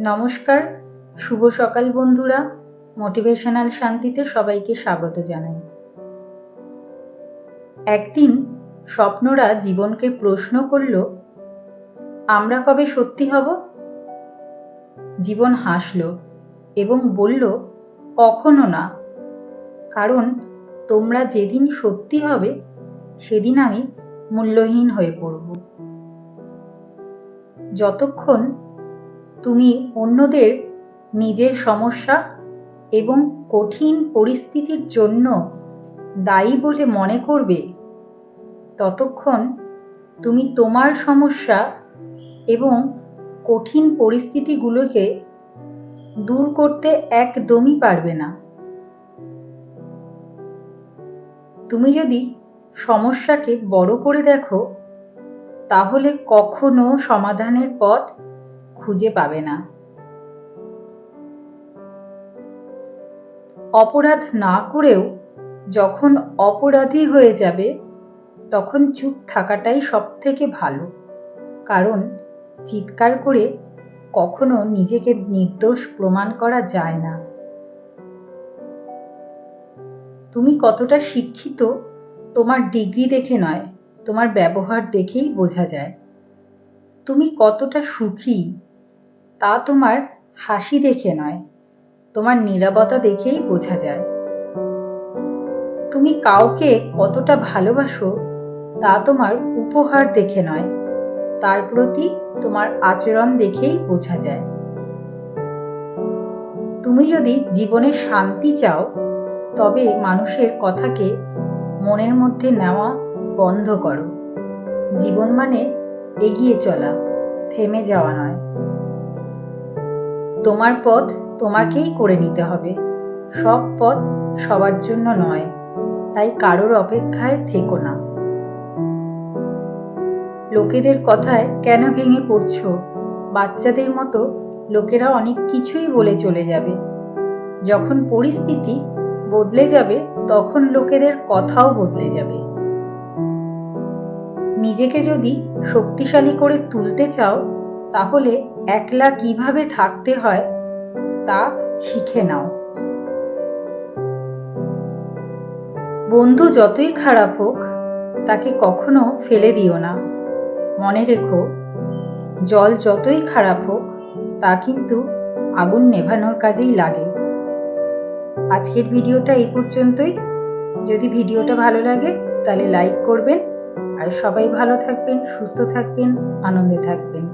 নমস্কার, শুভ সকাল বন্ধুরা। মোটিভেশনাল শান্তিতে সবাইকে স্বাগত জানাই। একদিন স্বপ্নরা জীবনকে প্রশ্ন করল, আমরা কবে সত্যি হব? জীবন হাসল এবং বলল, কখনো না, কারণ তোমরা যেদিন সত্যি হবে সেদিন আমি মূল্যহীন হয়ে পড়ব। যতক্ষণ তুমি অন্যদের নিজের সমস্যা এবং কঠিন পরিস্থিতির জন্য দায়ী বলে মনে করবে, ততক্ষণ তুমি তোমার সমস্যা এবং কঠিন পরিস্থিতিগুলোকে দূর করতে একদমই পারবে না। তুমি যদি সমস্যাকে বড় করে দেখো, তাহলে কখনো সমাধানের পথ খুঁজে পাবে না। অপরাধ না করেও যখন অপরাধী হয়ে যাবে, তখন চুপ থাকাটাই সবথেকে ভালো, কারণ চিৎকার করে কখনো নিজেকে নির্দোষ প্রমাণ করা যায় না। তুমি কতটা শিক্ষিত তোমার ডিগ্রি দেখে নয়, তোমার ব্যবহার দেখেই বোঝা যায়। তুমি কতটা সুখী তা তোমার হাসি দেখে নয়, তোমার নীরবতা দেখেই বোঝা যায়। তুমি কাউকে কতটা ভালোবাসো তা তোমার উপহার দেখে নয়, তার প্রতি তোমার আচরণ দেখেই বোঝা যায়। তুমি যদি জীবনে শান্তি চাও, তবে মানুষের কথাকে মনের মধ্যে নেওয়া বন্ধ করো। জীবন মানে এগিয়ে চলা, থেমে যাওয়া নয়। তোমার পথ তোমাকেই করে নিতে হবে, সব পথ সবার জন্য নয়, তাই কারোর অপেক্ষায় থেকো না। লোকেদের কথায় কেন ভেঙে পড়ছো? বাচ্চাদের মতো লোকেরা অনেক কিছুই বলে চলে যাবে। যখন পরিস্থিতি বদলে যাবে, তখন লোকেদের কথাও বদলে যাবে। নিজেকে যদি শক্তিশালী করে তুলতে চাও, তাহলে একলা কিভাবে থাকতে হয় তা শিখে নাও। বন্ধু যতই খারাপ হোক, তাকে কখনো ফেলে দিও না। মনে রেখো, জল যতই খারাপ হোক, তা কিন্তু আগুন নেভানোর কাজেই লাগে। আজকের ভিডিওটা এই পর্যন্তই। যদি ভিডিওটা ভালো লাগে তাহলে লাইক করবেন, আর সবাই ভালো থাকবেন, সুস্থ থাকবেন, আনন্দে থাকবেন।